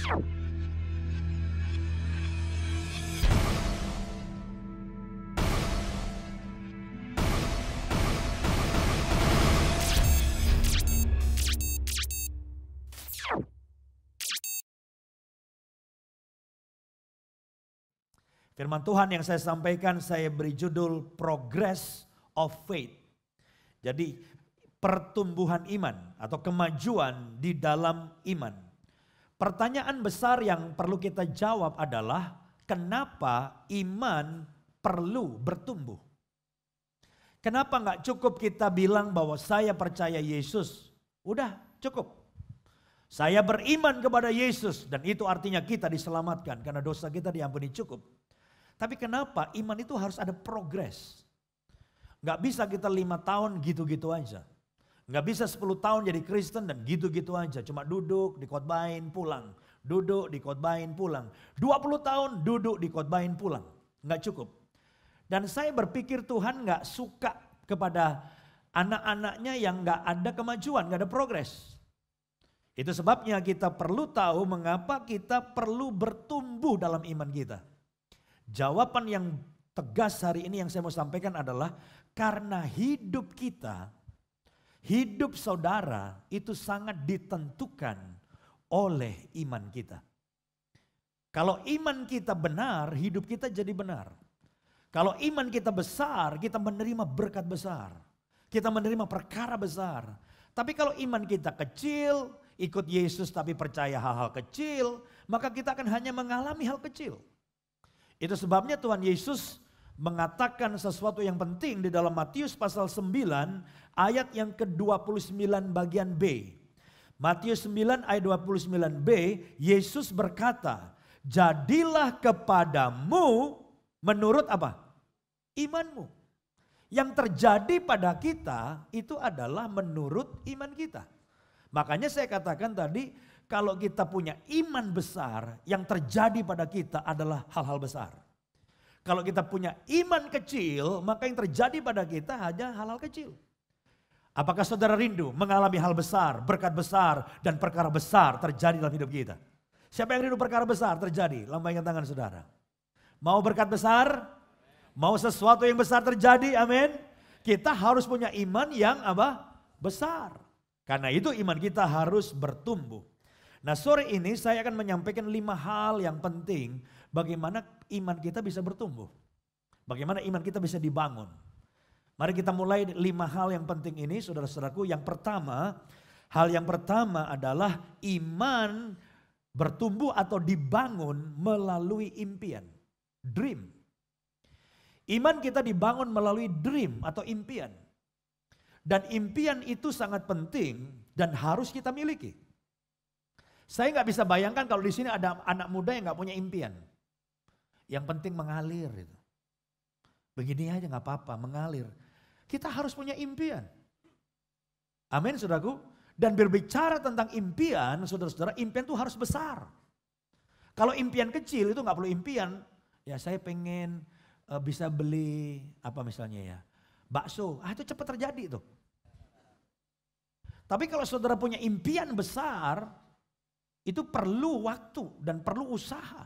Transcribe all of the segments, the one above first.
Firman Tuhan yang saya sampaikan saya beri judul Progress of Faith. Jadi pertumbuhan iman atau kemajuan di dalam iman. Pertanyaan besar yang perlu kita jawab adalah kenapa iman perlu bertumbuh? Kenapa nggak cukup kita bilang bahwa saya percaya Yesus? Udah cukup. Saya beriman kepada Yesus dan itu artinya kita diselamatkan karena dosa kita diampuni cukup. Tapi kenapa iman itu harus ada progres? Gak bisa kita 5 tahun gitu-gitu aja. Gak bisa 10 tahun jadi Kristen dan gitu-gitu aja. Cuma duduk, dikhotbahin, pulang. Duduk, dikhotbahin, pulang. 20 tahun duduk, dikhotbahin, pulang. Gak cukup. Dan saya berpikir Tuhan gak suka kepada anak-anaknya yang gak ada kemajuan, gak ada progres. Itu sebabnya kita perlu tahu mengapa kita perlu bertumbuh dalam iman kita. Jawaban yang tegas hari ini yang saya mau sampaikan adalah karena hidup kita, hidup saudara itu sangat ditentukan oleh iman kita. Kalau iman kita benar, hidup kita jadi benar. Kalau iman kita besar, kita menerima berkat besar. Kita menerima perkara besar. Tapi kalau iman kita kecil, ikut Yesus tapi percaya hal-hal kecil, maka kita akan hanya mengalami hal kecil. Itu sebabnya Tuhan Yesus mengatakan sesuatu yang penting di dalam Matius pasal 9 ayat yang ke-29 bagian B. Matius 9 ayat 29b, Yesus berkata, jadilah kepadamu menurut apa? Imanmu. Yang terjadi pada kita itu adalah menurut iman kita. Makanya saya katakan tadi, kalau kita punya iman besar, yang terjadi pada kita adalah hal-hal besar. Kalau kita punya iman kecil, maka yang terjadi pada kita hanya hal-hal kecil. Apakah saudara rindu mengalami hal besar, berkat besar, dan perkara besar terjadi dalam hidup kita? Siapa yang rindu perkara besar terjadi? Lambaikan tangan saudara. Mau berkat besar? Mau sesuatu yang besar terjadi? Amin. Kita harus punya iman yang apa? Besar. Karena itu iman kita harus bertumbuh. Nah sore ini saya akan menyampaikan 5 hal yang penting bagaimana iman kita bisa bertumbuh. Bagaimana iman kita bisa dibangun. Mari kita mulai 5 hal yang penting ini saudara-saudaraku. Yang pertama, hal yang pertama adalah iman bertumbuh atau dibangun melalui impian. Dream. Iman kita dibangun melalui dream atau impian. Dan impian itu sangat penting dan harus kita miliki. Saya nggak bisa bayangkan kalau di sini ada anak muda yang nggak punya impian. Yang penting mengalir itu. Begini aja nggak apa-apa, mengalir. Kita harus punya impian. Amin, saudaraku. Dan berbicara tentang impian, saudara-saudara, impian itu harus besar. Kalau impian kecil itu nggak perlu impian. Ya saya pengen bisa beli apa misalnya ya, bakso. Itu cepat terjadi tuh. Tapi kalau saudara punya impian besar, itu perlu waktu dan perlu usaha.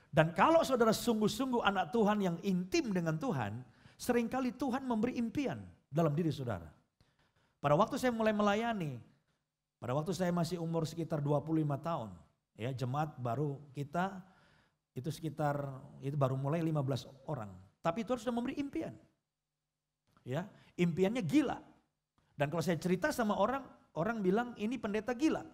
Dan kalau saudara sungguh-sungguh anak Tuhan yang intim dengan Tuhan, seringkali Tuhan memberi impian dalam diri saudara. Pada waktu saya mulai melayani, pada waktu saya masih umur sekitar 25 tahun, ya jemaat baru kita itu sekitar itu baru mulai 15 orang. Tapi Tuhan sudah memberi impian. Ya, impiannya gila. Dan kalau saya cerita sama orang, orang bilang ini pendeta gila.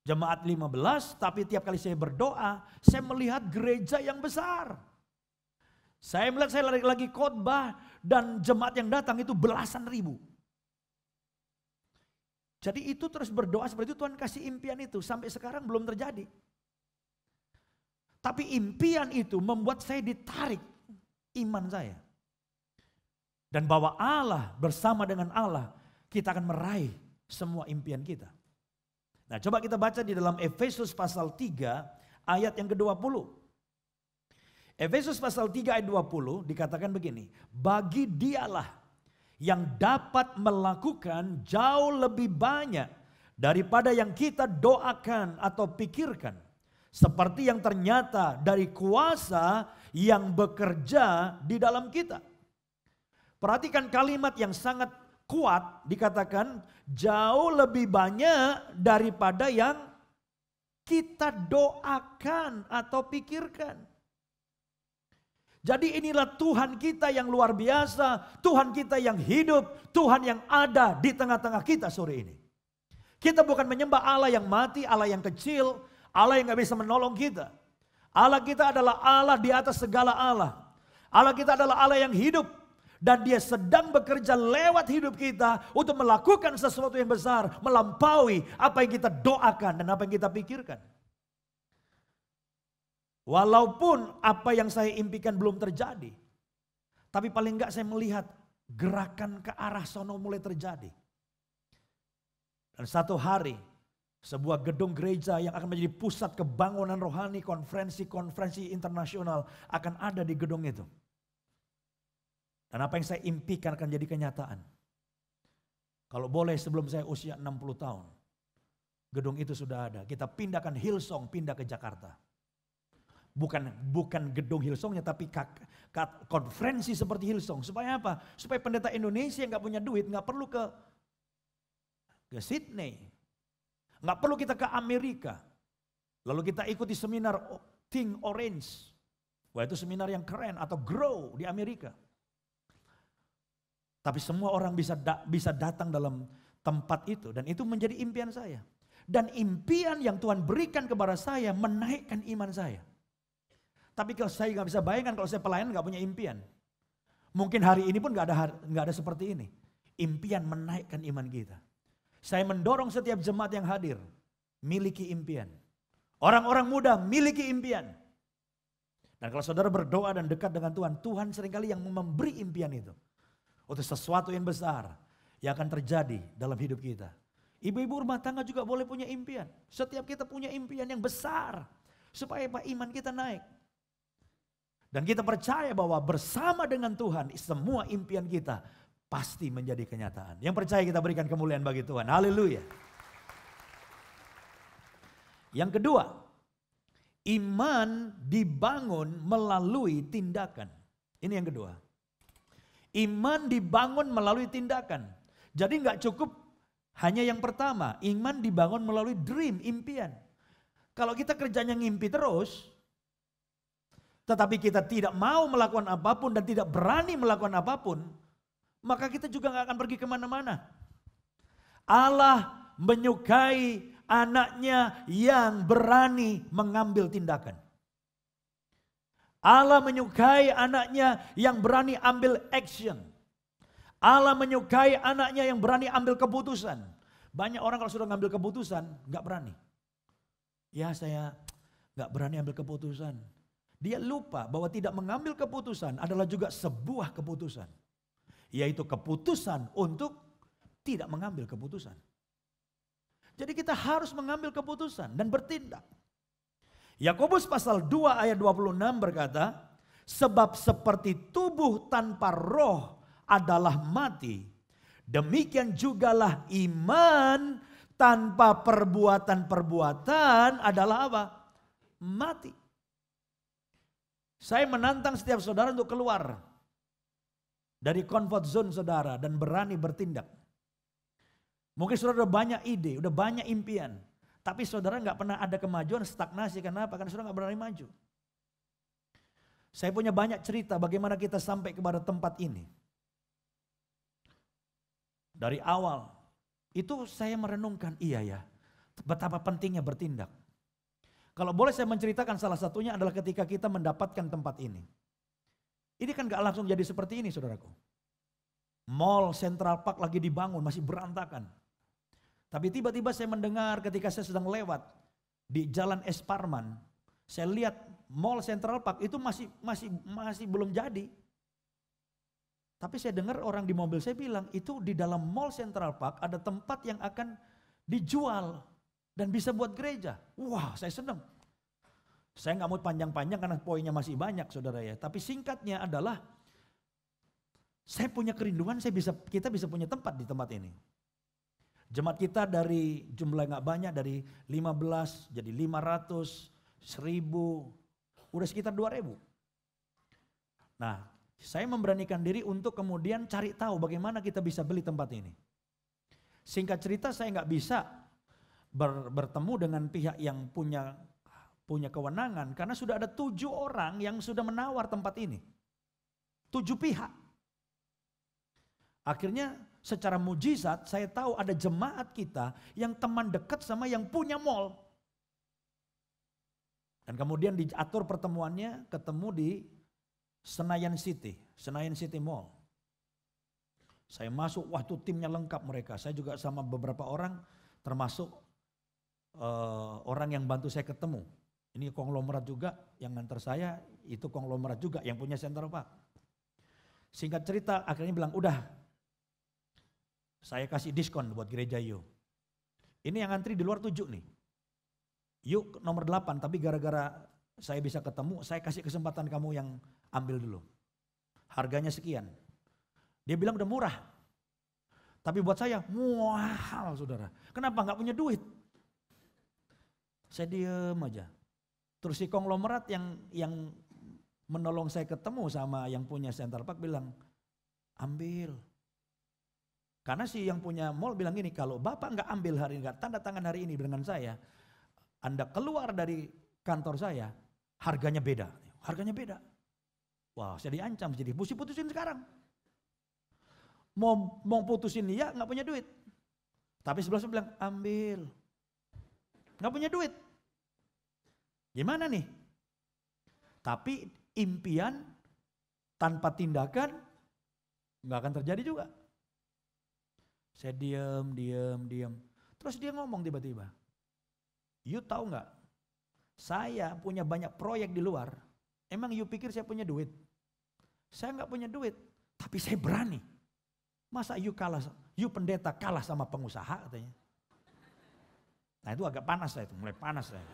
Jemaat 15, tapi tiap kali saya berdoa, saya melihat gereja yang besar. Saya melihat saya lagi khotbah dan jemaat yang datang itu belasan ribu. Jadi itu terus berdoa seperti itu, Tuhan kasih impian itu. Sampai sekarang belum terjadi. Tapi impian itu membuat saya ditarik iman saya. Dan bahwa Allah bersama dengan Allah, kita akan meraih semua impian kita. Nah coba kita baca di dalam Efesus pasal 3 ayat yang ke-20. Efesus pasal 3 ayat 20 dikatakan begini. Bagi dialah yang dapat melakukan jauh lebih banyak daripada yang kita doakan atau pikirkan. Seperti yang ternyata dari kuasa yang bekerja di dalam kita. Perhatikan kalimat yang sangat kuat, dikatakan jauh lebih banyak daripada yang kita doakan atau pikirkan. Jadi inilah Tuhan kita yang luar biasa, Tuhan kita yang hidup, Tuhan yang ada di tengah-tengah kita sore ini. Kita bukan menyembah Allah yang mati, Allah yang kecil, Allah yang gak bisa menolong kita. Allah kita adalah Allah di atas segala Allah. Allah kita adalah Allah yang hidup. Dan dia sedang bekerja lewat hidup kita untuk melakukan sesuatu yang besar. Melampaui apa yang kita doakan dan apa yang kita pikirkan. Walaupun apa yang saya impikan belum terjadi. Tapi paling enggak saya melihat gerakan ke arah sono mulai terjadi. Dan satu hari sebuah gedung gereja yang akan menjadi pusat kebangunan rohani, konferensi-konferensi internasional akan ada di gedung itu. Dan apa yang saya impikan akan jadi kenyataan. Kalau boleh sebelum saya usia 60 tahun, gedung itu sudah ada. Kita pindahkan Hillsong, pindah ke Jakarta. Bukan gedung Hillsongnya, tapi konferensi seperti Hillsong. Supaya apa? Supaya pendeta Indonesia yang gak punya duit gak perlu ke Sydney. Nggak perlu kita ke Amerika. Lalu kita ikuti seminar Think Orange. Wah, itu seminar yang keren, atau Grow di Amerika. Tapi semua orang bisa datang dalam tempat itu. Dan itu menjadi impian saya. Dan impian yang Tuhan berikan kepada saya menaikkan iman saya. Tapi kalau saya nggak bisa bayangkan kalau saya pelayan nggak punya impian. Mungkin hari ini pun nggak ada seperti ini. Impian menaikkan iman kita. Saya mendorong setiap jemaat yang hadir, miliki impian. Orang-orang muda miliki impian. Dan kalau saudara berdoa dan dekat dengan Tuhan, Tuhan seringkali yang memberi impian itu. Untuk sesuatu yang besar yang akan terjadi dalam hidup kita. Ibu-ibu rumah tangga juga boleh punya impian. Setiap kita punya impian yang besar. Supaya iman kita naik. Dan kita percaya bahwa bersama dengan Tuhan, semua impian kita pasti menjadi kenyataan. Yang percaya kita berikan kemuliaan bagi Tuhan. Haleluya. Yang kedua, iman dibangun melalui tindakan. Ini yang kedua. Iman dibangun melalui tindakan. Jadi nggak cukup hanya yang pertama. Iman dibangun melalui dream, impian. Kalau kita kerjanya ngimpi terus, tetapi kita tidak mau melakukan apapun dan tidak berani melakukan apapun, maka kita juga gak akan pergi kemana-mana. Allah menyukai anaknya yang berani mengambil tindakan. Allah menyukai anaknya yang berani ambil action. Allah menyukai anaknya yang berani ambil keputusan. Banyak orang kalau sudah ngambil keputusan gak berani. Ya saya gak berani ambil keputusan. Dia lupa bahwa tidak mengambil keputusan adalah juga sebuah keputusan. Yaitu keputusan untuk tidak mengambil keputusan. Jadi kita harus mengambil keputusan dan bertindak. Yakobus pasal 2 ayat 26 berkata, sebab seperti tubuh tanpa roh adalah mati, demikian jugalah iman tanpa perbuatan-perbuatan adalah apa? Mati. Saya menantang setiap saudara untuk keluar dari comfort zone saudara dan berani bertindak. Mungkin saudara udah banyak ide, udah banyak impian. Tapi saudara gak pernah ada kemajuan, stagnasi. Kenapa? Karena saudara gak berani maju. Saya punya banyak cerita bagaimana kita sampai kepada tempat ini. Dari awal, itu saya merenungkan, iya ya, betapa pentingnya bertindak. Kalau boleh saya menceritakan salah satunya adalah ketika kita mendapatkan tempat ini. Ini kan gak langsung jadi seperti ini saudaraku. Mall Central Park lagi dibangun, masih berantakan. Tapi tiba-tiba saya mendengar ketika saya sedang lewat di Jalan Es Parman, saya lihat Mall Central Park itu masih belum jadi. Tapi saya dengar orang di mobil saya bilang, itu di dalam Mall Central Park ada tempat yang akan dijual dan bisa buat gereja. Wah, saya senang. Saya nggak mau panjang-panjang karena poinnya masih banyak saudara ya. Tapi singkatnya adalah saya punya kerinduan kita bisa punya tempat di tempat ini. Jemaat kita dari jumlah nggak banyak, dari 15 jadi 500, 1000, udah sekitar 2000. Nah, saya memberanikan diri untuk kemudian cari tahu bagaimana kita bisa beli tempat ini. Singkat cerita, saya nggak bisa bertemu dengan pihak yang punya kewenangan karena sudah ada 7 orang yang sudah menawar tempat ini. 7 pihak. Akhirnya secara mujizat saya tahu ada jemaat kita yang teman dekat sama yang punya mall. Dan kemudian diatur pertemuannya ketemu di Senayan City Mall. Saya masuk, waktu timnya lengkap mereka. Saya juga sama beberapa orang termasuk orang yang bantu saya ketemu. Ini konglomerat juga yang nganter saya, itu konglomerat juga yang punya Center Park. Singkat cerita akhirnya bilang, udah saya kasih diskon buat gereja You. Ini yang antri di luar 7 nih. Yuk nomor 8, tapi gara-gara saya bisa ketemu, saya kasih kesempatan kamu yang ambil dulu. Harganya sekian. Dia bilang udah murah. Tapi buat saya, mahal saudara. Kenapa? Gak punya duit. Saya diem aja. Terus si konglomerat yang menolong saya ketemu sama yang punya Center Park bilang, ambil. Karena si yang punya mall bilang gini, kalau Bapak nggak ambil hari ini, nggak tanda tangan hari ini dengan saya, Anda keluar dari kantor saya, harganya beda. Harganya beda. Wah, saya diancam, jadi mesti putusin sekarang. Mau putusin dia nggak punya duit. Tapi sebelah bilang, ambil. Nggak punya duit. Gimana nih? Tapi impian tanpa tindakan nggak akan terjadi juga. Saya diam. Terus dia ngomong tiba-tiba, You tahu nggak? Saya punya banyak proyek di luar. Emang you pikir saya punya duit? Saya nggak punya duit, tapi saya berani. Masa you pendeta kalah sama pengusaha katanya. Nah itu agak panas saya, mulai panas saya.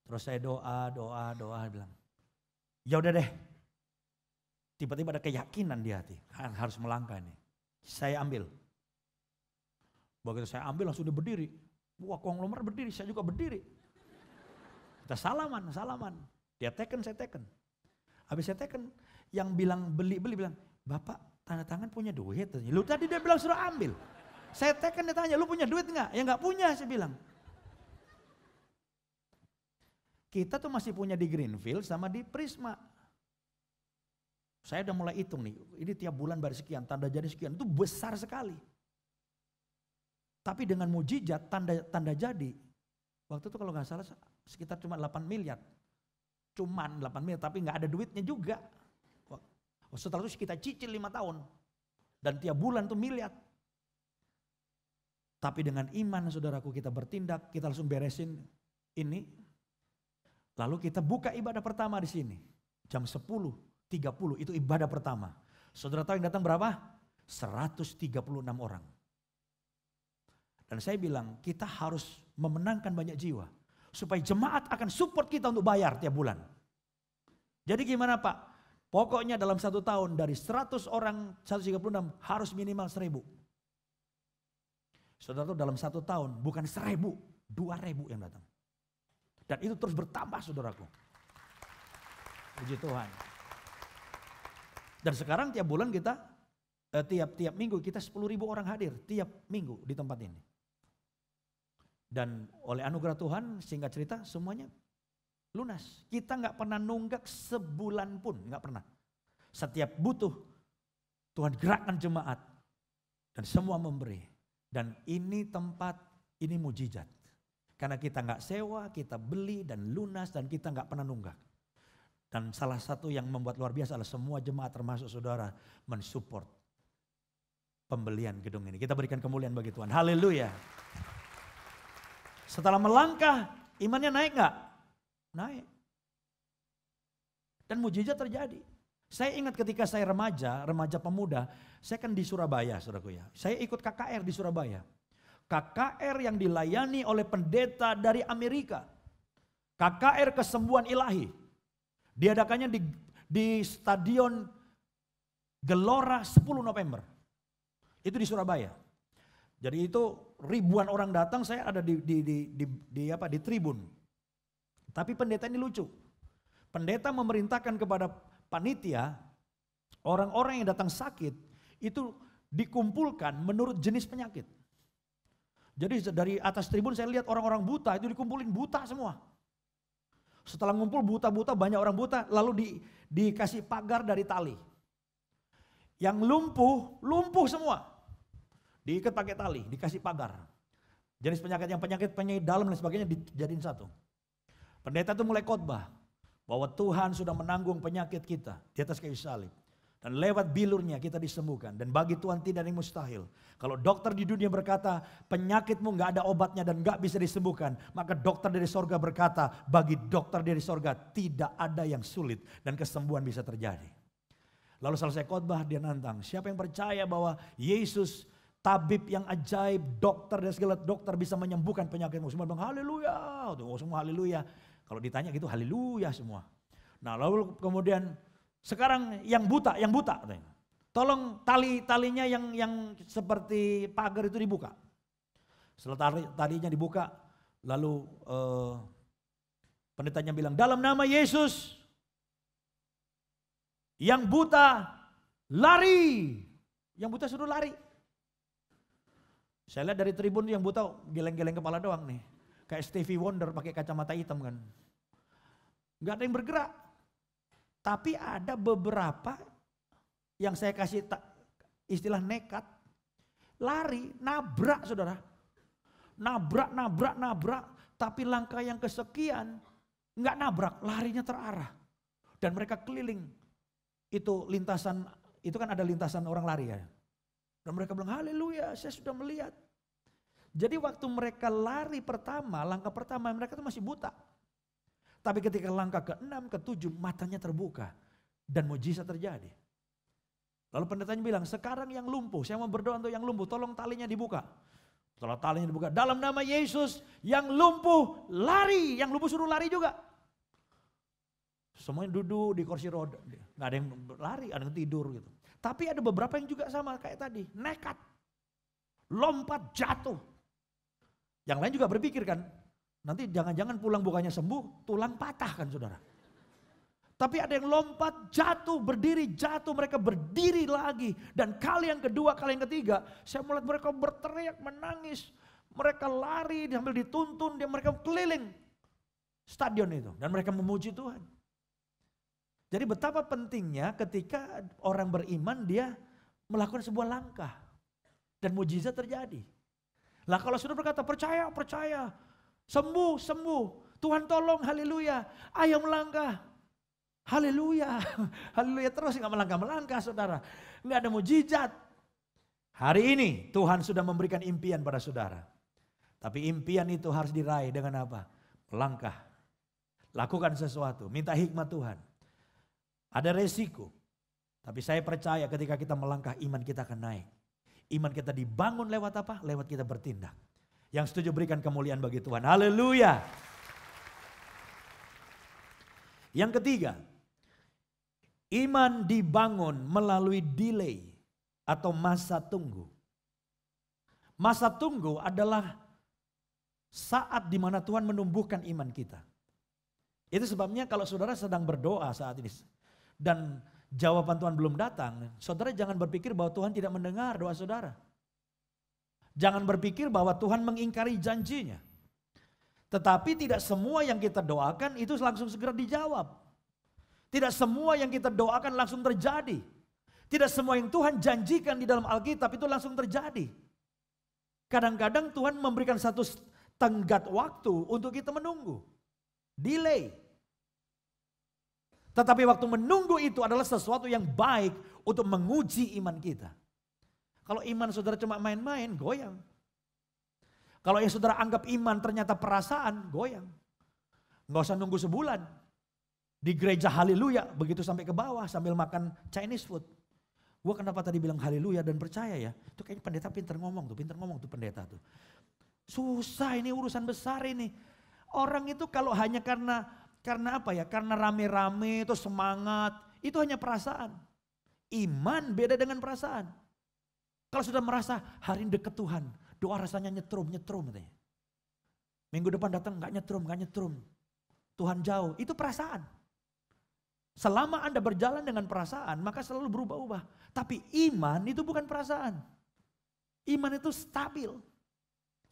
Terus saya doa, bilang, ya udah deh. Tiba-tiba ada keyakinan di hati, harus melangkah nih. Saya ambil. Begitu saya ambil langsung dia berdiri. Wah konglomerat berdiri, saya juga berdiri. Kita salaman. Dia teken, saya teken. Habis saya teken, yang bilang beli bilang, Bapak tanda tangan punya duit. Lu tadi dia bilang suruh ambil. Saya teken dia tanya, lu punya duit enggak? Ya enggak punya, saya bilang. Kita tuh masih punya di Greenfield sama di Prisma. Saya udah mulai hitung nih, ini tiap bulan bayar sekian, tanda jadi sekian, itu besar sekali. Tapi dengan mujizat tanda jadi, waktu itu kalau nggak salah sekitar cuma 8 miliar. Cuman 8 miliar, tapi nggak ada duitnya juga. Setelah itu kita cicil 5 tahun. Dan tiap bulan tuh miliar. Tapi dengan iman saudaraku kita bertindak, kita langsung beresin ini. Lalu kita buka ibadah pertama di sini. Jam 10.30 itu ibadah pertama. Saudara tahu yang datang berapa? 136 orang. Dan saya bilang kita harus memenangkan banyak jiwa. Supaya jemaat akan support kita untuk bayar tiap bulan. Jadi gimana Pak? Pokoknya dalam 1 tahun dari 100 orang 136 harus minimal 1000. Saudara tahu dalam 1 tahun bukan 1000, 2000 yang datang. Dan itu terus bertambah saudaraku. Puji Tuhan. Dan sekarang tiap bulan kita, tiap minggu kita 10.000 orang hadir tiap minggu di tempat ini. Dan oleh anugerah Tuhan singkat cerita semuanya lunas. Kita nggak pernah nunggak sebulan pun, nggak pernah. Setiap butuh Tuhan gerakkan jemaat dan semua memberi. Dan ini tempat, ini mujizat. Karena kita nggak sewa, kita beli dan lunas dan kita nggak pernah nunggak. Dan salah satu yang membuat luar biasa adalah semua jemaat termasuk saudara mensupport pembelian gedung ini. Kita berikan kemuliaan bagi Tuhan. Haleluya. Setelah melangkah, imannya naik nggak? Naik. Dan mujizat terjadi. Saya ingat ketika saya remaja pemuda, saya kan di Surabaya, saudaraku ya. Saya ikut KKR di Surabaya. KKR yang dilayani oleh pendeta dari Amerika. KKR Kesembuhan Ilahi. Diadakannya di stadion Gelora 10 November. Itu di Surabaya. Jadi itu ribuan orang datang, saya ada di tribun. Tapi pendeta ini lucu. Pendeta memerintahkan kepada panitia, orang-orang yang datang sakit itu dikumpulkan menurut jenis penyakit. Jadi dari atas tribun saya lihat orang-orang buta itu dikumpulin buta semua. Setelah ngumpul buta-buta, banyak orang buta, lalu dikasih pagar dari tali. Yang lumpuh semua. Diikat pakai tali, dikasih pagar. Jenis penyakit yang penyakit dalam dan sebagainya dijadiin satu. Pendeta itu mulai khotbah bahwa Tuhan sudah menanggung penyakit kita di atas kayu salib. Dan lewat bilurnya kita disembuhkan. Dan bagi Tuhan tidak ada yang mustahil. Kalau dokter di dunia berkata penyakitmu gak ada obatnya dan gak bisa disembuhkan. Maka dokter dari sorga berkata bagi dokter dari sorga tidak ada yang sulit. Dan kesembuhan bisa terjadi. Lalu selesai khotbah dia nantang. Siapa yang percaya bahwa Yesus tabib yang ajaib, dokter dan segala dokter bisa menyembuhkan penyakitmu. Semua bilang haleluya. Semua haleluya. Kalau ditanya gitu haleluya semua. Nah lalu kemudian sekarang yang buta. Tolong talinya yang seperti pagar itu dibuka. Setelah talinya dibuka, lalu pendetanya bilang dalam nama Yesus yang buta lari. Yang buta suruh lari. Saya lihat dari tribun yang buta geleng-geleng kepala doang nih. Kayak Stevie Wonder pakai kacamata hitam kan. Gak ada yang bergerak. Tapi ada beberapa yang saya kasih istilah nekat. Lari, nabrak saudara. Nabrak. Tapi langkah yang kesekian gak nabrak, larinya terarah. Dan mereka keliling. Itu lintasan, itu kan ada lintasan orang lari ya. Dan mereka bilang haleluya saya sudah melihat. Jadi waktu mereka lari pertama, langkah pertama mereka itu masih buta. Tapi ketika langkah ke-6, ke-7 matanya terbuka. Dan mujizat terjadi. Lalu pendetanya bilang sekarang yang lumpuh, saya mau berdoa untuk yang lumpuh, tolong talinya dibuka. Setelah talinya dibuka, dalam nama Yesus yang lumpuh lari. Yang lumpuh suruh lari juga. Semuanya duduk di kursi roda. Gak ada yang lari, ada yang tidur gitu. Tapi ada beberapa yang juga sama kayak tadi. Nekat. Lompat jatuh. Yang lain juga berpikir kan. Nanti jangan-jangan pulang bukannya sembuh. Tulang patah kan saudara. Tapi ada yang lompat jatuh. Berdiri jatuh. Mereka berdiri lagi. Dan kali yang kedua, kali yang ketiga. Saya melihat mereka berteriak, menangis. Mereka lari sambil dituntun. Mereka keliling stadion itu. Dan mereka memuji Tuhan. Jadi betapa pentingnya ketika orang beriman dia melakukan sebuah langkah. Dan mujizat terjadi. Lah kalau sudah berkata percaya. Sembuh. Tuhan tolong, haleluya. Ayo melangkah. Haleluya. Haleluya terus gak melangkah saudara. Gak ada mujizat. Hari ini Tuhan sudah memberikan impian pada saudara. Tapi impian itu harus diraih dengan apa? Melangkah. Lakukan sesuatu. Minta hikmat Tuhan. Ada resiko. Tapi saya percaya ketika kita melangkah iman kita akan naik. Iman kita dibangun lewat apa? Lewat kita bertindak. Yang setuju berikan kemuliaan bagi Tuhan. Haleluya. Yang ketiga. Iman dibangun melalui delay atau masa tunggu. Masa tunggu adalah saat di mana Tuhan menumbuhkan iman kita. Itu sebabnya kalau saudara sedang berdoa saat ini. Dan jawaban Tuhan belum datang, saudara jangan berpikir bahwa Tuhan tidak mendengar doa saudara. Jangan berpikir bahwa Tuhan mengingkari janjinya. Tetapi tidak semua yang kita doakan itu langsung segera dijawab. Tidak semua yang kita doakan langsung terjadi. Tidak semua yang Tuhan janjikan di dalam Alkitab itu langsung terjadi. Kadang-kadang Tuhan memberikan satu tenggat waktu untuk kita menunggu. Delay. Tetapi waktu menunggu itu adalah sesuatu yang baik untuk menguji iman kita. Kalau iman saudara cuma main-main, goyang. Kalau yang saudara anggap iman ternyata perasaan, goyang. Nggak usah nunggu sebulan. Di gereja haleluya, begitu sampai ke bawah sambil makan Chinese food. Gua kenapa tadi bilang haleluya dan percaya ya? Itu kayaknya pendeta pinter ngomong tuh pendeta tuh. Susah ini urusan besar ini. Orang itu kalau hanya karena apa ya? Karena rame-rame itu semangat, itu hanya perasaan. Iman beda dengan perasaan. Kalau sudah merasa hari ini deket Tuhan, doa rasanya nyetrum. Katanya. Minggu depan datang gak nyetrum. Tuhan jauh, itu perasaan. Selama Anda berjalan dengan perasaan, maka selalu berubah-ubah. Tapi iman itu bukan perasaan. Iman itu stabil,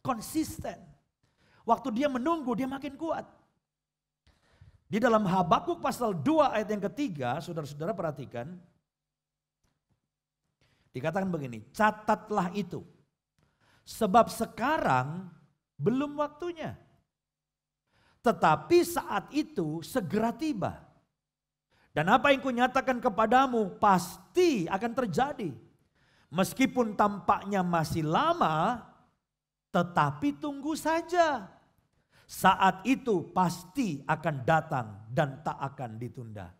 konsisten. Waktu dia menunggu, dia makin kuat. Di dalam Habakuk pasal 2 ayat yang ketiga, saudara-saudara perhatikan. Dikatakan begini, catatlah itu. Sebab sekarang belum waktunya. Tetapi saat itu segera tiba. Dan apa yang kunyatakan kepadamu pasti akan terjadi. Meskipun tampaknya masih lama, tetapi tunggu saja. Saat itu pasti akan datang dan tak akan ditunda.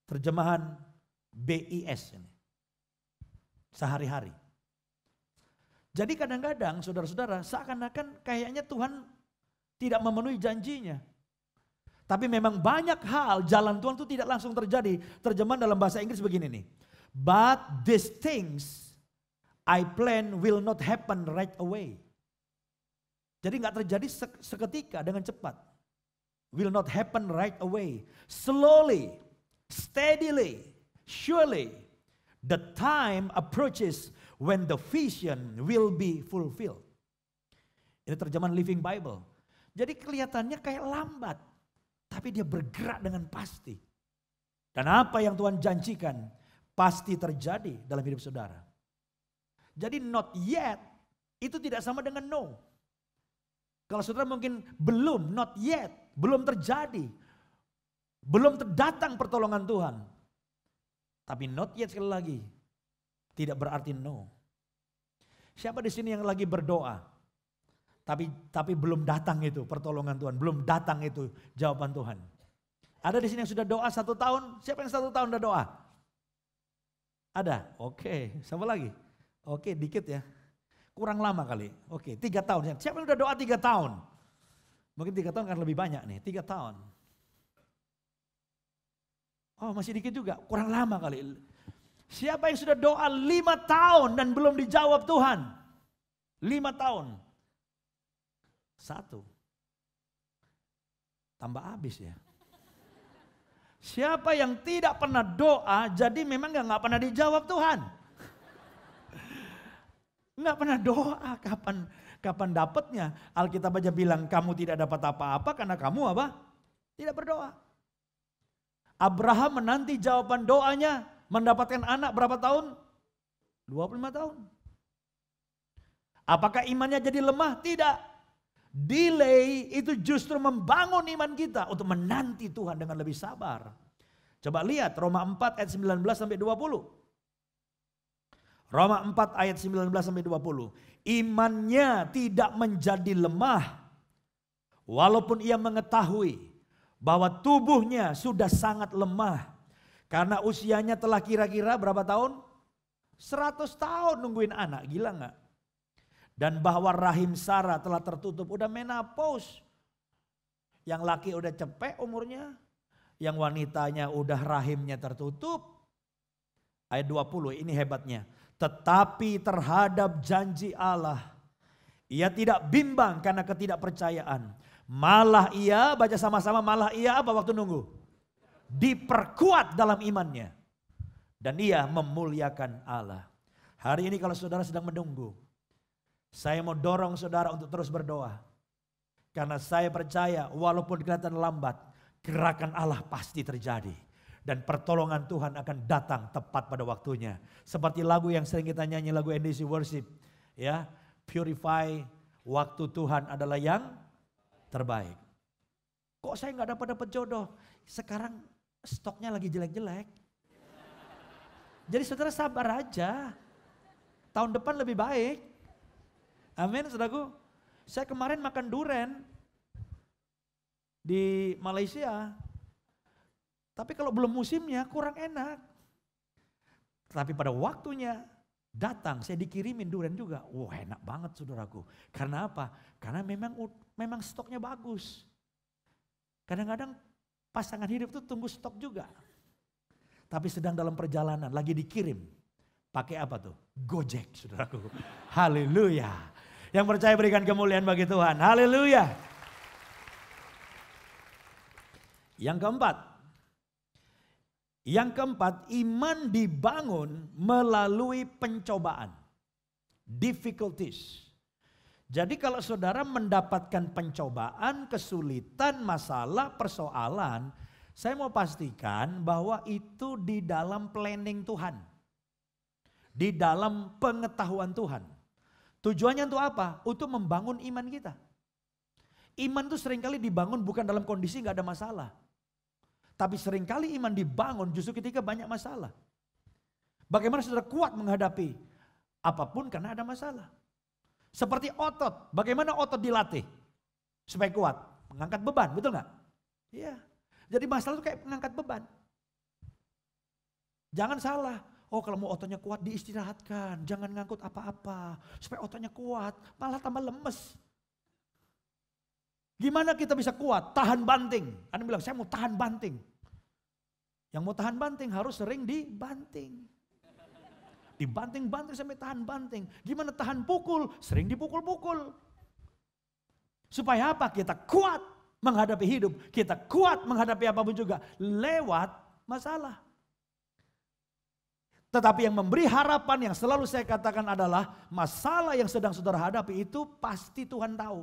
Terjemahan BIS ini. Sehari-hari. Jadi kadang-kadang saudara-saudara seakan-akan kayaknya Tuhan tidak memenuhi janjinya. Tapi memang banyak hal jalan Tuhan itu tidak langsung terjadi. Terjemahan dalam bahasa Inggris begini nih. But these things I plan will not happen right away. Jadi nggak terjadi seketika dengan cepat. Will not happen right away. Slowly, steadily, surely. The time approaches when the vision will be fulfilled. Ini terjemahan Living Bible. Jadi kelihatannya kayak lambat. Tapi dia bergerak dengan pasti. Dan apa yang Tuhan janjikan pasti terjadi dalam hidup saudara. Jadi not yet itu tidak sama dengan no. Kalau saudara mungkin belum, not yet, belum terjadi. Belum terdatang pertolongan Tuhan. Tapi not yet sekali lagi tidak berarti no. Siapa di sini yang lagi berdoa? Tapi belum datang itu pertolongan Tuhan, belum datang itu jawaban Tuhan. Ada di sini yang sudah doa 1 tahun? Siapa yang 1 tahun udah doa? Ada? Oke, siapa lagi? Oke, dikit ya. Kurang lama kali. Oke, 3 tahun. Siapa yang udah doa 3 tahun? Mungkin 3 tahun kan lebih banyak nih, 3 tahun. Oh masih dikit juga, kurang lama kali. Siapa yang sudah doa 5 tahun dan belum dijawab Tuhan? 5 tahun. 1. Tambah habis ya. Siapa yang tidak pernah doa jadi memang gak pernah dijawab Tuhan. Gak pernah doa, kapan dapatnya? Alkitab aja bilang kamu tidak dapat apa-apa karena kamu apa? Tidak berdoa. Abraham menanti jawaban doanya, mendapatkan anak berapa tahun? 25 tahun. Apakah imannya jadi lemah? Tidak. Delay itu justru membangun iman kita untuk menanti Tuhan dengan lebih sabar. Coba lihat Roma 4 ayat 19 sampai 20. Roma 4 ayat 19 sampai 20. Imannya tidak menjadi lemah walaupun ia mengetahui bahwa tubuhnya sudah sangat lemah karena usianya telah kira-kira berapa tahun? 100 tahun nungguin anak, gila nggak? Dan bahwa rahim Sarah telah tertutup, udah menopause. Yang laki udah cepek umurnya, yang wanitanya udah rahimnya tertutup. Ayat 20 ini hebatnya. Tetapi terhadap janji Allah, ia tidak bimbang karena ketidakpercayaan. Malah ia, baca sama-sama, malah ia apa waktu nunggu? Diperkuat dalam imannya. Dan ia memuliakan Allah. Hari ini kalau saudara sedang menunggu, saya mau dorong saudara untuk terus berdoa. Karena saya percaya walaupun kelihatan lambat, gerakan Allah pasti terjadi. Dan pertolongan Tuhan akan datang tepat pada waktunya. Seperti lagu yang sering kita nyanyi, lagu NDC Worship. Ya, purify, waktu Tuhan adalah yang terbaik. Kok saya gak dapat jodoh? Sekarang stoknya lagi jelek-jelek. Jadi saudara sabar aja. Tahun depan lebih baik. Amin, saudaraku. Saya kemarin makan durian di Malaysia. Tapi kalau belum musimnya kurang enak. Tapi pada waktunya datang, saya dikirimin durian juga. Wah, enak banget saudaraku. Karena apa? Karena memang stoknya bagus. Kadang-kadang pasangan hidup itu tunggu stok juga. Tapi sedang dalam perjalanan, lagi dikirim. Pakai apa tuh? Gojek, saudaraku. Haleluya. Yang percaya berikan kemuliaan bagi Tuhan. Haleluya. Yang keempat, iman dibangun melalui pencobaan. Difficulties. Jadi kalau saudara mendapatkan pencobaan, kesulitan, masalah, persoalan, saya mau pastikan bahwa itu di dalam planning Tuhan. Di dalam pengetahuan Tuhan. Tujuannya untuk apa? Untuk membangun iman kita. Iman itu seringkali dibangun bukan dalam kondisi gak ada masalah. Tapi seringkali iman dibangun justru ketika banyak masalah. Bagaimana saudara kuat menghadapi apapun karena ada masalah. Seperti otot, bagaimana otot dilatih supaya kuat? Mengangkat beban, betul gak? Iya. Jadi masalah itu kayak mengangkat beban. Jangan salah. Oh kalau mau ototnya kuat diistirahatkan. Jangan ngangkut apa-apa. Supaya ototnya kuat. Malah tambah lemes. Gimana kita bisa kuat? Tahan banting. Anda bilang saya mau tahan banting. Yang mau tahan banting harus sering dibanting. Dibanting-banting sampai tahan banting. Gimana tahan pukul? Sering dipukul-pukul. Supaya apa? Kita kuat menghadapi hidup. Kita kuat menghadapi apapun juga. Lewat masalah. Tetapi yang memberi harapan yang selalu saya katakan adalah masalah yang sedang saudara hadapi itu pasti Tuhan tahu.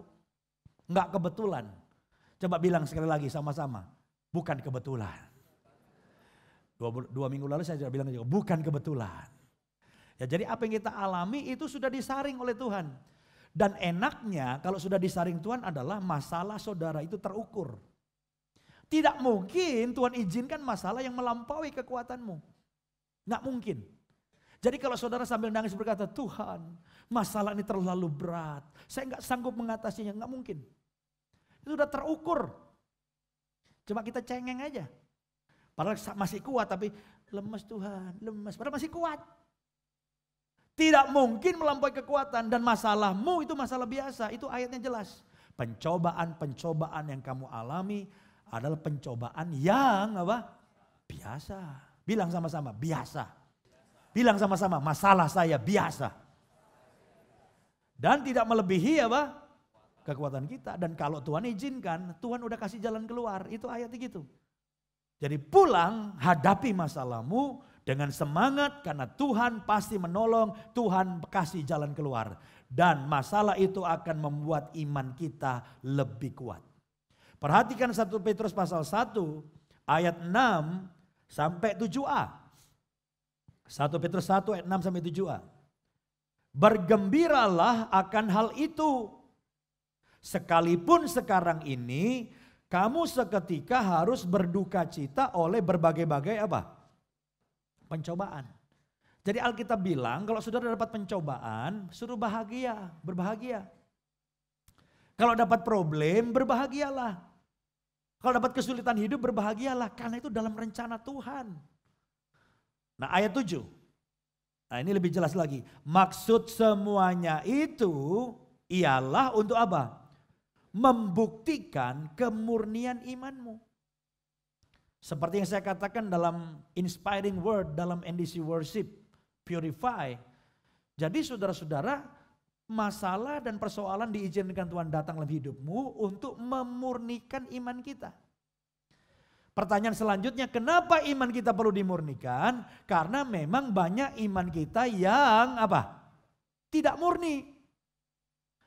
Enggak kebetulan. Coba bilang sekali lagi sama-sama. Bukan kebetulan. Dua minggu lalu saya juga bilang juga bukan kebetulan. Ya, jadi apa yang kita alami itu sudah disaring oleh Tuhan. Dan enaknya kalau sudah disaring Tuhan adalah masalah saudara itu terukur. Tidak mungkin Tuhan izinkan masalah yang melampaui kekuatanmu. Nggak mungkin. Jadi kalau saudara sambil nangis berkata, Tuhan masalah ini terlalu berat. Saya nggak sanggup mengatasinya, nggak mungkin. Itu sudah terukur. Cuma kita cengeng aja. Padahal masih kuat tapi lemes Tuhan, lemes. Padahal masih kuat. Tidak mungkin melampaui kekuatan dan masalahmu itu masalah biasa. Itu ayatnya jelas. Pencobaan-pencobaan yang kamu alami adalah pencobaan yang apa? Biasa. Bilang sama-sama biasa. Bilang sama-sama masalah saya biasa. Dan tidak melebihi apa? Kekuatan kita. Dan kalau Tuhan izinkan, Tuhan udah kasih jalan keluar. Itu ayatnya gitu. Jadi pulang hadapi masalahmu dengan semangat karena Tuhan pasti menolong, Tuhan kasih jalan keluar. Dan masalah itu akan membuat iman kita lebih kuat. Perhatikan 1 Petrus pasal 1 ayat 6 sampai 7a. 1 Petrus 1 ayat 6 sampai 7a. Bergembiralah akan hal itu. Sekalipun sekarang ini kamu seketika harus berduka cita oleh berbagai-bagai apa? Pencobaan. Jadi Alkitab bilang kalau saudara dapat pencobaan, suruh bahagia, berbahagia. Kalau dapat problem, berbahagialah. Kalau dapat kesulitan hidup, berbahagialah. Karena itu dalam rencana Tuhan. Nah ayat 7. Nah ini lebih jelas lagi. Maksud semuanya itu ialah untuk apa? Membuktikan kemurnian imanmu. Seperti yang saya katakan dalam inspiring word, dalam NDC worship, purify. Jadi saudara-saudara, masalah dan persoalan diizinkan Tuhan datang dalam hidupmu untuk memurnikan iman kita. Pertanyaan selanjutnya, kenapa iman kita perlu dimurnikan? Karena memang banyak iman kita yang apa? Tidak murni.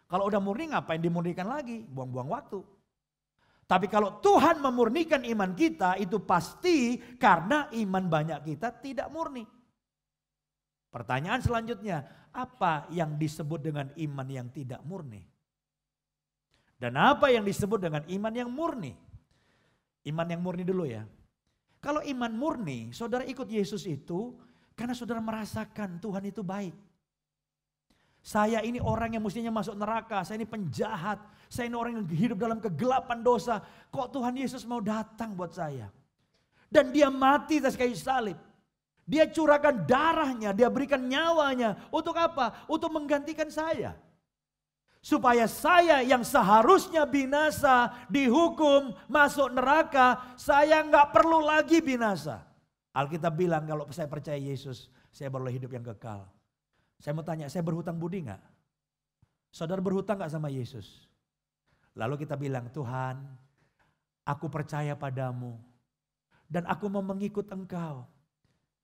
Kalau udah murni ngapain dimurnikan lagi? Buang-buang waktu. Tapi kalau Tuhan memurnikan iman kita itu pasti karena iman banyak kita tidak murni. Pertanyaan selanjutnya, apa yang disebut dengan iman yang tidak murni? Dan apa yang disebut dengan iman yang murni? Iman yang murni dulu ya. Kalau iman murni, saudara ikut Yesus itu karena saudara merasakan Tuhan itu baik. Saya ini orang yang mestinya masuk neraka, saya ini penjahat, saya ini orang yang hidup dalam kegelapan dosa. Kok Tuhan Yesus mau datang buat saya? Dan dia mati atas kayu salib. Dia curahkan darahnya, dia berikan nyawanya. Untuk apa? Untuk menggantikan saya. Supaya saya yang seharusnya binasa, dihukum, masuk neraka, saya nggak perlu lagi binasa. Alkitab bilang kalau saya percaya Yesus, saya beroleh hidup yang kekal. Saya mau tanya, saya berhutang budi gak? Saudara berhutang gak sama Yesus? Lalu kita bilang, Tuhan, aku percaya padamu. Dan aku mau mengikut Engkau.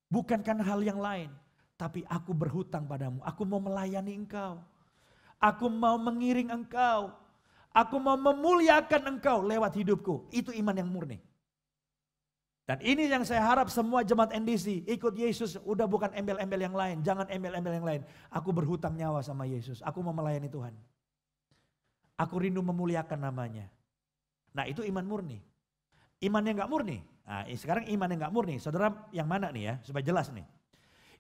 Bukan karena hal yang lain. Tapi aku berhutang padamu. Aku mau melayani Engkau. Aku mau mengiring Engkau. Aku mau memuliakan Engkau lewat hidupku. Itu iman yang murni. Dan ini yang saya harap semua jemaat NDC ikut Yesus. Udah bukan embel-embel yang lain. Jangan embel-embel yang lain. Aku berhutang nyawa sama Yesus. Aku mau melayani Tuhan. Aku rindu memuliakan namanya. Nah itu iman murni. Iman yang gak murni. Nah sekarang iman yang gak murni. Saudara yang mana nih ya? Supaya jelas nih.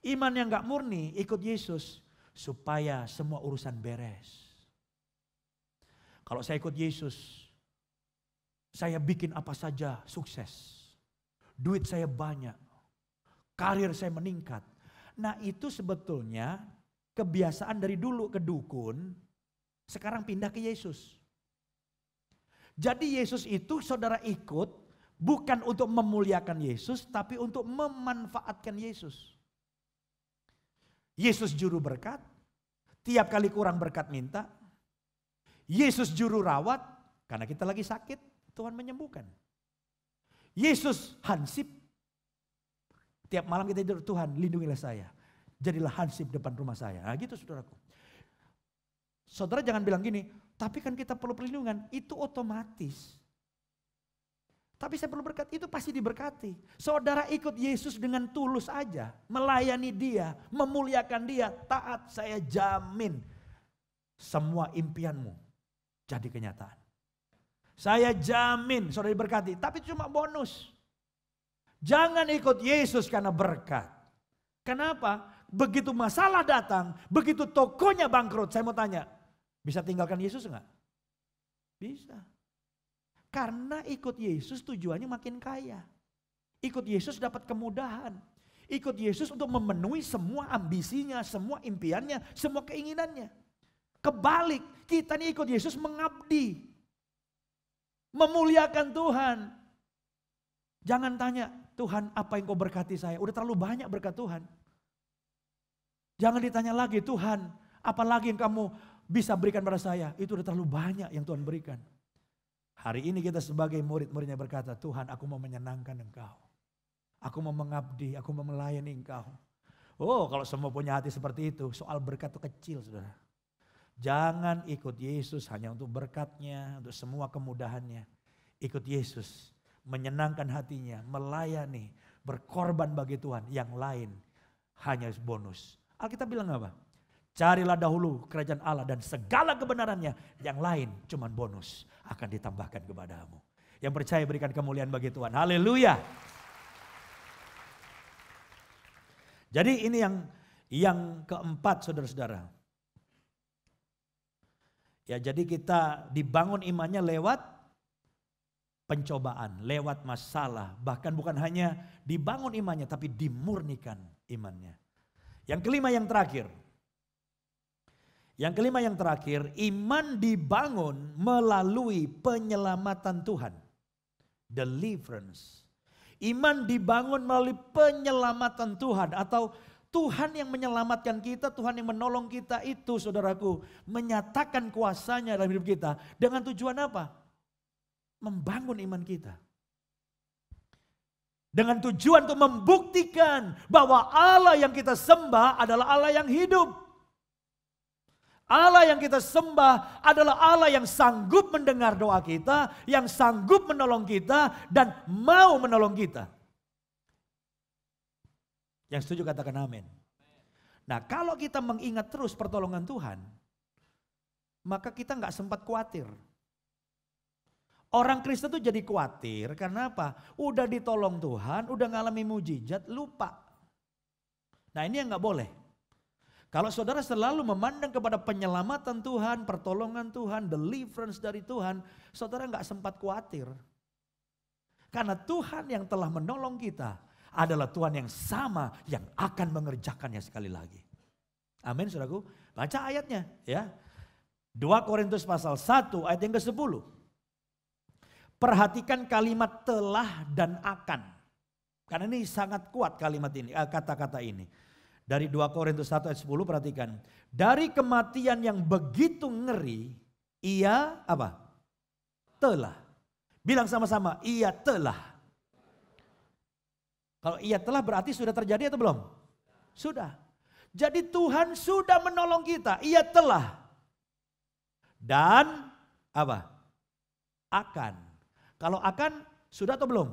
Iman yang gak murni ikut Yesus. Supaya semua urusan beres. Kalau saya ikut Yesus. Saya bikin apa saja sukses. Duit saya banyak, karir saya meningkat. Nah itu sebetulnya kebiasaan dari dulu ke dukun, sekarang pindah ke Yesus. Jadi Yesus itu saudara ikut bukan untuk memuliakan Yesus, tapi untuk memanfaatkan Yesus. Yesus juru berkat, tiap kali kurang berkat minta. Yesus juru rawat, karena kita lagi sakit, Tuhan menyembuhkan. Yesus hansip. Tiap malam kita tidur, Tuhan lindungilah saya. Jadilah hansip depan rumah saya. Nah gitu saudaraku. Saudara jangan bilang gini, tapi kan kita perlu perlindungan. Itu otomatis. Tapi saya perlu berkat, itu pasti diberkati. Saudara ikut Yesus dengan tulus aja. Melayani dia, memuliakan dia, taat. Saya jamin semua impianmu jadi kenyataan. Saya jamin saudara diberkati, tapi cuma bonus. Jangan ikut Yesus karena berkat. Kenapa? Begitu masalah datang, begitu tokonya bangkrut, saya mau tanya, bisa tinggalkan Yesus enggak? Bisa. Karena ikut Yesus tujuannya makin kaya. Ikut Yesus dapat kemudahan. Ikut Yesus untuk memenuhi semua ambisinya, semua impiannya, semua keinginannya. Kebalik, kita nih ikut Yesus mengabdi. Memuliakan Tuhan. Jangan tanya, Tuhan apa yang kau berkati saya? Udah terlalu banyak berkat Tuhan. Jangan ditanya lagi, Tuhan apa lagi yang kamu bisa berikan pada saya? Itu udah terlalu banyak yang Tuhan berikan. Hari ini kita sebagai murid-muridnya berkata, Tuhan aku mau menyenangkan Engkau. Aku mau mengabdi, aku mau melayani Engkau. Oh kalau semua punya hati seperti itu, soal berkat itu kecil saudara. Jangan ikut Yesus hanya untuk berkatnya, untuk semua kemudahannya. Ikut Yesus, menyenangkan hatinya, melayani, berkorban bagi Tuhan. Yang lain hanya bonus. Alkitab bilang apa? Carilah dahulu kerajaan Allah dan segala kebenarannya. Yang lain cuman bonus akan ditambahkan kepadamu. Yang percaya berikan kemuliaan bagi Tuhan. Haleluya. Jadi ini yang keempat saudara-saudara. Ya, jadi kita dibangun imannya lewat pencobaan, lewat masalah. Bahkan bukan hanya dibangun imannya, tapi dimurnikan imannya. Yang kelima yang terakhir. Yang kelima yang terakhir, iman dibangun melalui penyelamatan Tuhan. Deliverance. Iman dibangun melalui penyelamatan Tuhan atau Tuhan yang menyelamatkan kita, Tuhan yang menolong kita itu saudaraku. Menyatakan kuasanya dalam hidup kita. Dengan tujuan apa? Membangun iman kita. Dengan tujuan untuk membuktikan bahwa Allah yang kita sembah adalah Allah yang hidup. Allah yang kita sembah adalah Allah yang sanggup mendengar doa kita, yang sanggup menolong kita dan mau menolong kita. Yang setuju katakan amin. Nah kalau kita mengingat terus pertolongan Tuhan, maka kita nggak sempat khawatir. Orang Kristen tuh jadi khawatir karena apa? Udah ditolong Tuhan, udah ngalami mujizat, lupa. Nah ini yang nggak boleh. Kalau saudara selalu memandang kepada penyelamatan Tuhan, pertolongan Tuhan, deliverance dari Tuhan, saudara nggak sempat khawatir. Karena Tuhan yang telah menolong kita adalah Tuhan yang sama yang akan mengerjakannya sekali lagi. Amin saudaraku. Baca ayatnya ya. 2 Korintus pasal 1 ayat yang ke-10. Perhatikan kalimat telah dan akan. Karena ini sangat kuat kalimat ini, kata-kata ini. Dari 2 Korintus 1 ayat 10 perhatikan. Dari kematian yang begitu ngeri, ia apa? Telah. Bilang sama-sama, ia telah. Kalau ia telah berarti sudah terjadi atau belum? Sudah. Jadi Tuhan sudah menolong kita, ia telah. Dan apa? Akan. Kalau akan, sudah atau belum?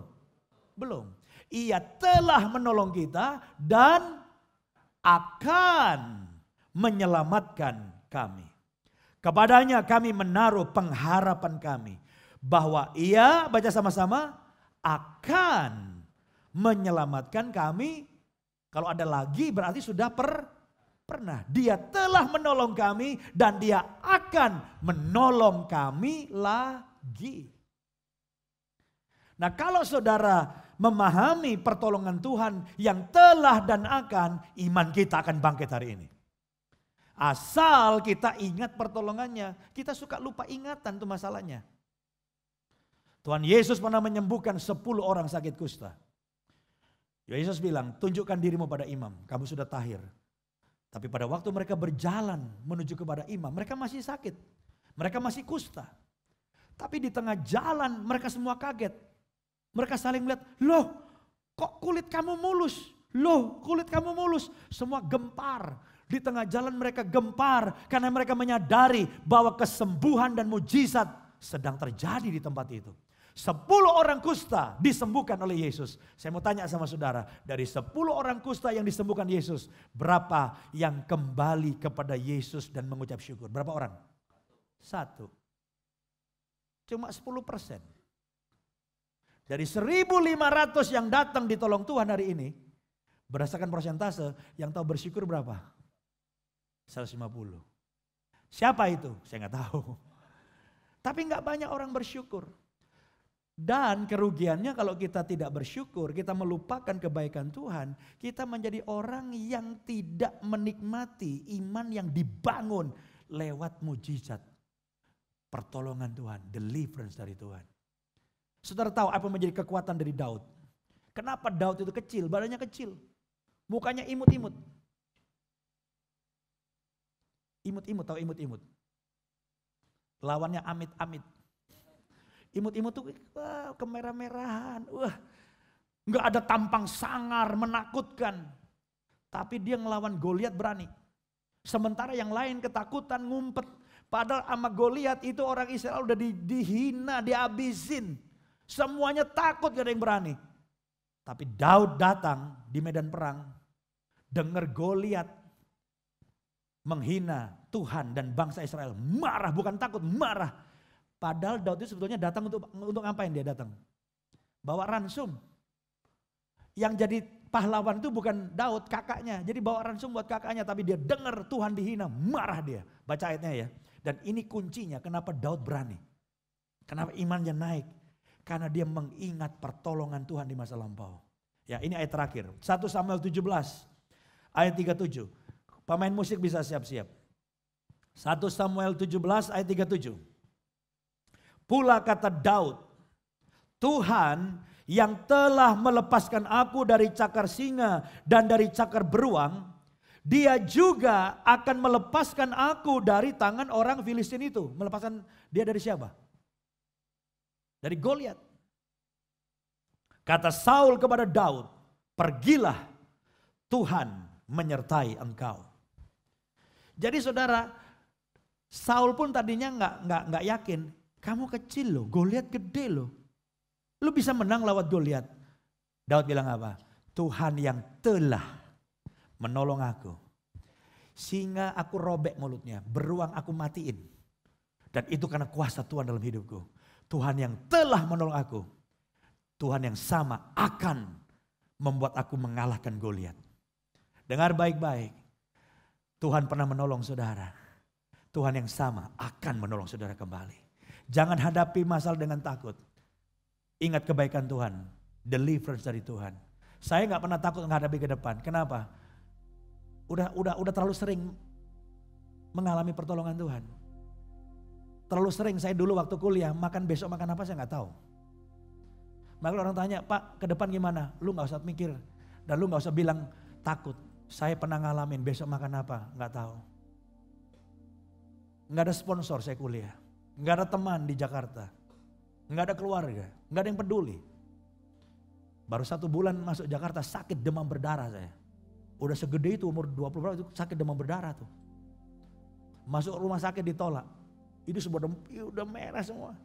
Belum. Ia telah menolong kita dan akan menyelamatkan kami. Kepadanya kami menaruh pengharapan kami. Bahwa ia, baca sama-sama, akan menyelamatkan kami. Kalau ada lagi berarti sudah pernah. Dia telah menolong kami dan dia akan menolong kami lagi. Nah kalau saudara memahami pertolongan Tuhan yang telah dan akan, iman kita akan bangkit hari ini. Asal kita ingat pertolongannya, kita suka lupa ingatan itu masalahnya. Tuhan Yesus pernah menyembuhkan 10 orang sakit kusta. Yesus bilang, tunjukkan dirimu pada imam, kamu sudah tahir. Tapi pada waktu mereka berjalan menuju kepada imam, mereka masih sakit. Mereka masih kusta. Tapi di tengah jalan mereka semua kaget. Mereka saling melihat, loh kok kulit kamu mulus? Loh kulit kamu mulus? Semua gempar. Di tengah jalan mereka gempar karena mereka menyadari bahwa kesembuhan dan mujizat sedang terjadi di tempat itu. 10 orang kusta disembuhkan oleh Yesus. Saya mau tanya sama saudara, dari 10 orang kusta yang disembuhkan Yesus, berapa yang kembali kepada Yesus dan mengucap syukur? Berapa orang? 1. Cuma 10%. Dari 1.500 yang datang ditolong Tuhan hari ini, berdasarkan persentase, yang tahu bersyukur berapa? 150. Siapa itu? Saya nggak tahu. Tapi nggak banyak orang bersyukur. Dan kerugiannya kalau kita tidak bersyukur, kita melupakan kebaikan Tuhan, kita menjadi orang yang tidak menikmati iman yang dibangun lewat mujizat, pertolongan Tuhan, deliverance dari Tuhan. Saudara tahu apa menjadi kekuatan dari Daud? Kenapa Daud itu kecil, badannya kecil, mukanya imut-imut. Imut-imut, tahu imut-imut? Lawannya amit-amit. Imut-imut tuh kemerah-merahan. Nggak ada tampang sangar, menakutkan. Tapi dia ngelawan Goliat berani. Sementara yang lain ketakutan, ngumpet. Padahal sama Goliat itu orang Israel udah dihina, dihabisin. Semuanya takut, gak ada yang berani. Tapi Daud datang di medan perang. Dengar Goliat menghina Tuhan dan bangsa Israel. Marah, bukan takut, marah. Padahal Daud itu sebetulnya datang untuk ngapain dia datang? Bawa ransum. Yang jadi pahlawan itu bukan Daud, kakaknya. Jadi bawa ransum buat kakaknya, tapi dia dengar Tuhan dihina, marah dia. Baca ayatnya ya. Dan ini kuncinya kenapa Daud berani. Kenapa imannya naik. Karena dia mengingat pertolongan Tuhan di masa lampau. Ya ini ayat terakhir. 1 Samuel 17 ayat 37. Pemain musik bisa siap-siap. 1 Samuel 17 ayat 37. Pula kata Daud, Tuhan yang telah melepaskan aku dari cakar singa dan dari cakar beruang, dia juga akan melepaskan aku dari tangan orang Filistin itu. Melepaskan dia dari siapa? Dari Goliat. Kata Saul kepada Daud, pergilah, Tuhan menyertai engkau. Jadi saudara, Saul pun tadinya nggak yakin. Kamu kecil loh, Goliat gede loh. Lu bisa menang lewat Goliat. Daud bilang apa? Tuhan yang telah menolong aku. Singa aku robek mulutnya, beruang aku matiin. Dan itu karena kuasa Tuhan dalam hidupku. Tuhan yang telah menolong aku. Tuhan yang sama akan membuat aku mengalahkan Goliat. Dengar baik-baik. Tuhan pernah menolong saudara. Tuhan yang sama akan menolong saudara kembali. Jangan hadapi masalah dengan takut. Ingat kebaikan Tuhan. Deliverance dari Tuhan. Saya gak pernah takut menghadapi ke depan. Kenapa? Udah terlalu sering mengalami pertolongan Tuhan. Terlalu sering saya dulu waktu kuliah makan besok makan apa saya gak tahu. Maka orang tanya, Pak ke depan gimana? Lu gak usah mikir. Dan lu gak usah bilang takut. Saya pernah ngalamin, besok makan apa? Gak tahu. Gak ada sponsor saya kuliah. Gak ada teman di Jakarta. Gak ada keluarga. Gak ada yang peduli. Baru 1 bulan masuk Jakarta sakit demam berdarah saya. Udah segede itu umur 20 berapa itu sakit demam berdarah tuh. Masuk rumah sakit ditolak. Itu sebuah udah merah semua.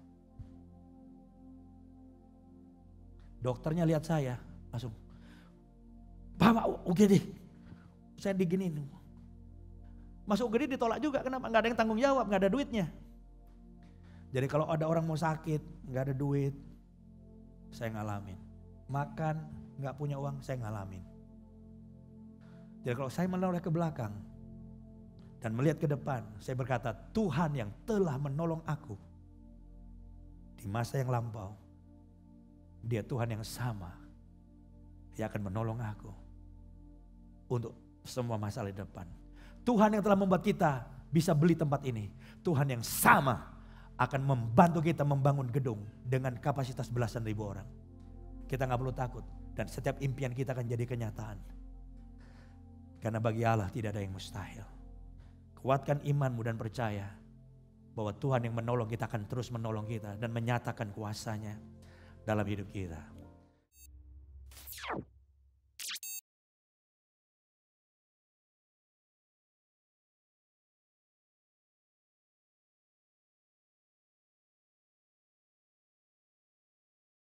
Dokternya lihat saya langsung, Pak UGD, saya diginiin. Masuk UGD ditolak juga, kenapa? Gak ada yang tanggung jawab, gak ada duitnya. Jadi kalau ada orang mau sakit, gak ada duit, saya ngalamin. Makan, gak punya uang, saya ngalamin. Jadi kalau saya menoleh ke belakang dan melihat ke depan, saya berkata, Tuhan yang telah menolong aku di masa yang lampau, Dia Tuhan yang sama, Dia akan menolong aku untuk semua masalah di depan. Tuhan yang telah membuat kita bisa beli tempat ini, Tuhan yang sama akan membantu kita membangun gedung dengan kapasitas belasan ribu orang. Kita gak perlu takut dan setiap impian kita akan jadi kenyataan. Karena bagi Allah tidak ada yang mustahil. Kuatkan imanmu dan percaya bahwa Tuhan yang menolong kita akan terus menolong kita dan menyatakan kuasanya dalam hidup kita.